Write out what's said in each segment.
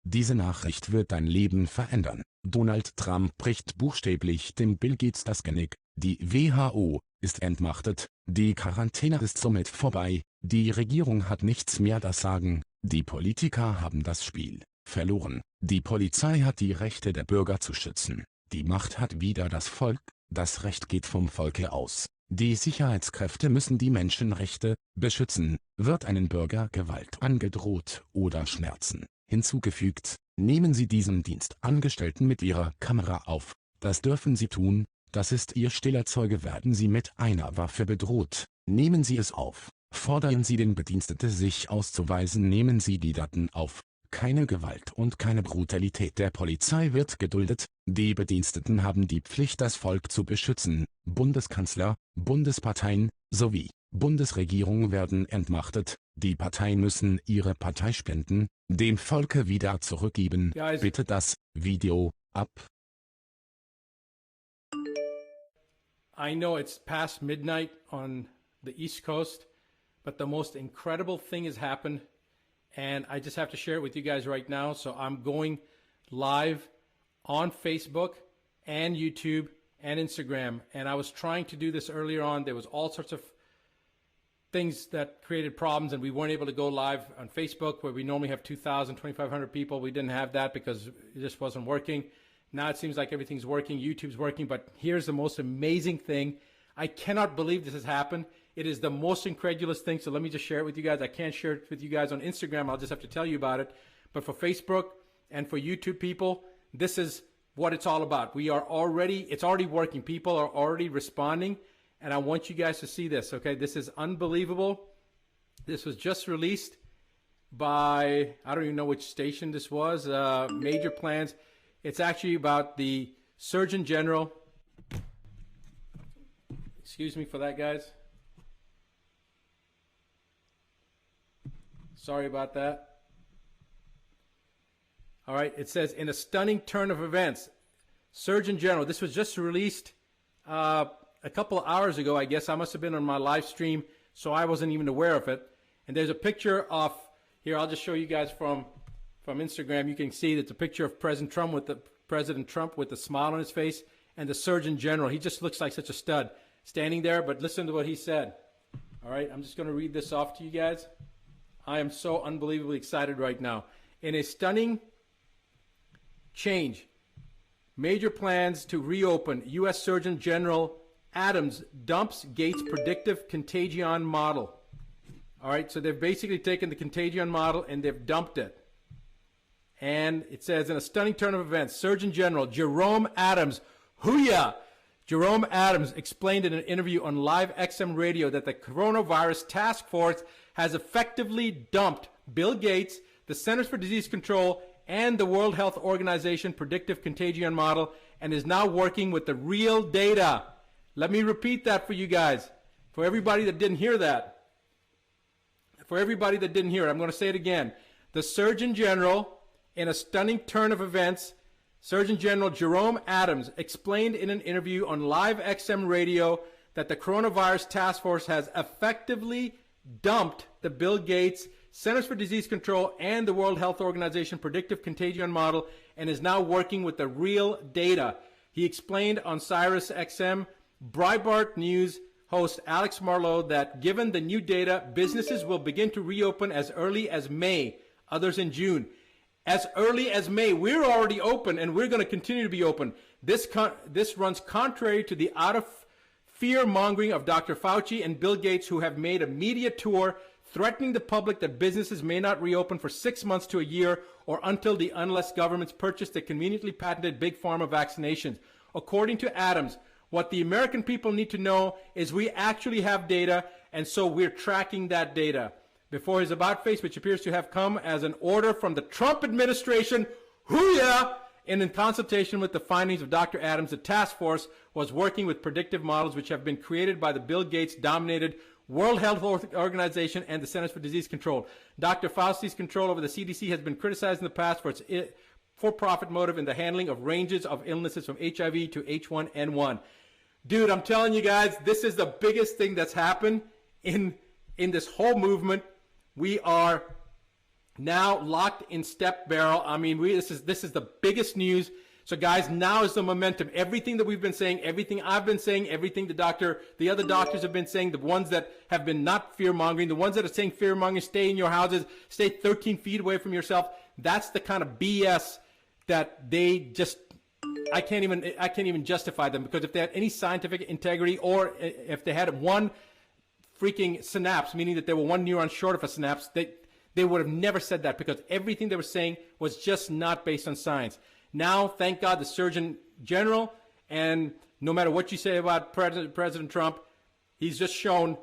Diese Nachricht wird dein Leben verändern. Donald Trump bricht buchstäblich dem Bill Gates das Genick. Die WHO ist entmachtet. Die Quarantäne ist somit vorbei. Die Regierung hat nichts mehr das Sagen. Die Politiker haben das Spiel verloren. Die Polizei hat die Rechte der Bürger zu schützen. Die Macht hat wieder das Volk. Das Recht geht vom Volke aus. Die Sicherheitskräfte müssen die Menschenrechte beschützen. Wird einem Bürger Gewalt angedroht oder Schmerzen hinzugefügt, nehmen Sie diesen Dienstangestellten mit Ihrer Kamera auf. Das dürfen Sie tun, das ist Ihr stiller Zeuge. Werden Sie mit einer Waffe bedroht, nehmen Sie es auf. Fordern Sie den Bediensteten, sich auszuweisen, nehmen Sie die Daten auf. Keine Gewalt und keine Brutalität der Polizei wird geduldet. Die Bediensteten haben die Pflicht, das Volk zu beschützen. Bundeskanzler, Bundesparteien sowie Bundesregierung werden entmachtet. Die Parteien müssen ihre Parteispenden dem Volke wieder zurückgeben. Bitte das Video ab. I know it's past midnight on the East Coast, but the most incredible thing has happened, and I just have to share it with you guys right now. So I'm going live on Facebook and YouTube and Instagram, and I was trying to do this earlier on. There was all sorts of things that created problems, and we weren't able to go live on Facebook where we normally have 2,000, 2,500 people. We didn't have that because it just wasn't working. Now it seems like everything's working. YouTube's working, but here's the most amazing thing. I cannot believe this has happened. It is the most incredulous thing, so let me just share it with you guys. I can't share it with you guys on Instagram. I'll just have to tell you about it. But for Facebook and for YouTube people, this is what it's all about. It's already working. People are already responding. And I want you guys to see this, okay? This is unbelievable. This was just released by, I don't even know which station this was, Major Plans. It's actually about the Surgeon General. Excuse me for that, guys. Sorry about that. All right, it says, in a stunning turn of events, Surgeon General, this was just released a couple of hours ago, I guess. I must have been on my live stream, so I wasn't even aware of it. And there's a picture of, here, I'll just show you guys from Instagram. You can see that's a picture of President Trump with the smile on his face, and the Surgeon General. He just looks like such a stud standing there, but listen to what he said. All right, I'm just going to read this off to you guys. I am so unbelievably excited right now. In a stunning change, major plans to reopen, U.S. Surgeon General Adams dumps Gates' predictive contagion model. All right, so they've basically taken the contagion model and they've dumped it. And it says, in a stunning turn of events, Surgeon General Jerome Adams, Jerome Adams explained in an interview on Live XM Radio that the coronavirus task force has effectively dumped Bill Gates, the Centers for Disease Control, and the World Health Organization predictive contagion model, and is now working with the real data. Let me repeat that for you guys, for everybody that didn't hear that. For everybody that didn't hear it, I'm going to say it again. The Surgeon General, in a stunning turn of events, Surgeon General Jerome Adams explained in an interview on Live XM Radio that the coronavirus task force has effectively dumped the Bill Gates, Centers for Disease Control, and the World Health Organization predictive contagion model, and is now working with the real data. He explained on Sirius XM Breitbart News host Alex Marlowe that given the new data, businesses will begin to reopen as early as May, others in June. As early as May, we're already open and we're going to continue to be open. This runs contrary to the out-of-fear-mongering of Dr. Fauci and Bill Gates, who have made a media tour threatening the public that businesses may not reopen for 6 months to a year or unless governments purchase the conveniently patented Big Pharma vaccinations. According to Adams, what the American people need to know is we actually have data, and so we're tracking that data. Before his about face, which appears to have come as an order from the Trump administration, and in consultation with the findings of Dr. Adams, the task force was working with predictive models which have been created by the Bill Gates-dominated World Health Organization and the Centers for Disease Control. Dr. Fauci's control over the CDC has been criticized in the past for its for-profit motive in the handling of ranges of illnesses from HIV to H1N1. Dude, I'm telling you guys, this is the biggest thing that's happened in this whole movement. We are now locked in step barrel. I mean, this is the biggest news. So guys, now is the momentum. Everything that we've been saying, everything I've been saying, everything the other doctors have been saying, the ones that have been not fear-mongering, the ones that are saying fear-mongering, stay in your houses, stay 13 feet away from yourself. That's the kind of BS that they just, I can't even justify them, because if they had any scientific integrity, or if they had one freaking synapse, meaning that they were one neuron short of a synapse, they would have never said that, because everything they were saying was just not based on science. Now, thank God, the Surgeon General, and no matter what you say about President Trump, he's just shown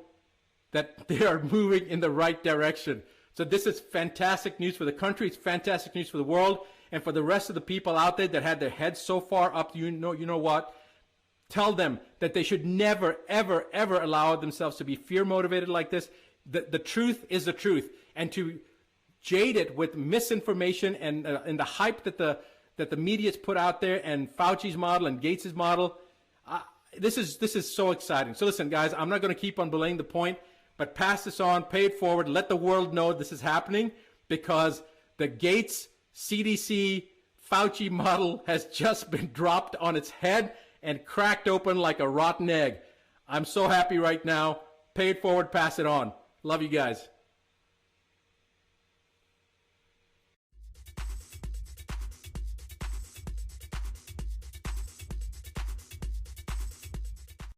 that they are moving in the right direction. So this is fantastic news for the country. It's fantastic news for the world. And for the rest of the people out there that had their heads so far up, you know what? Tell them that they should never, ever, ever allow themselves to be fear-motivated like this. The truth is the truth. And to jade it with misinformation and the hype that the media's put out there, and Fauci's model and Gates's model, this is so exciting. So listen, guys, I'm not going to keep on belaying the point, but pass this on, pay it forward, let the world know this is happening, because the Gates CDC Fauci model has just been dropped on its head and cracked open like a rotten egg. I'm so happy right now. Pay it forward, pass it on. Love you guys.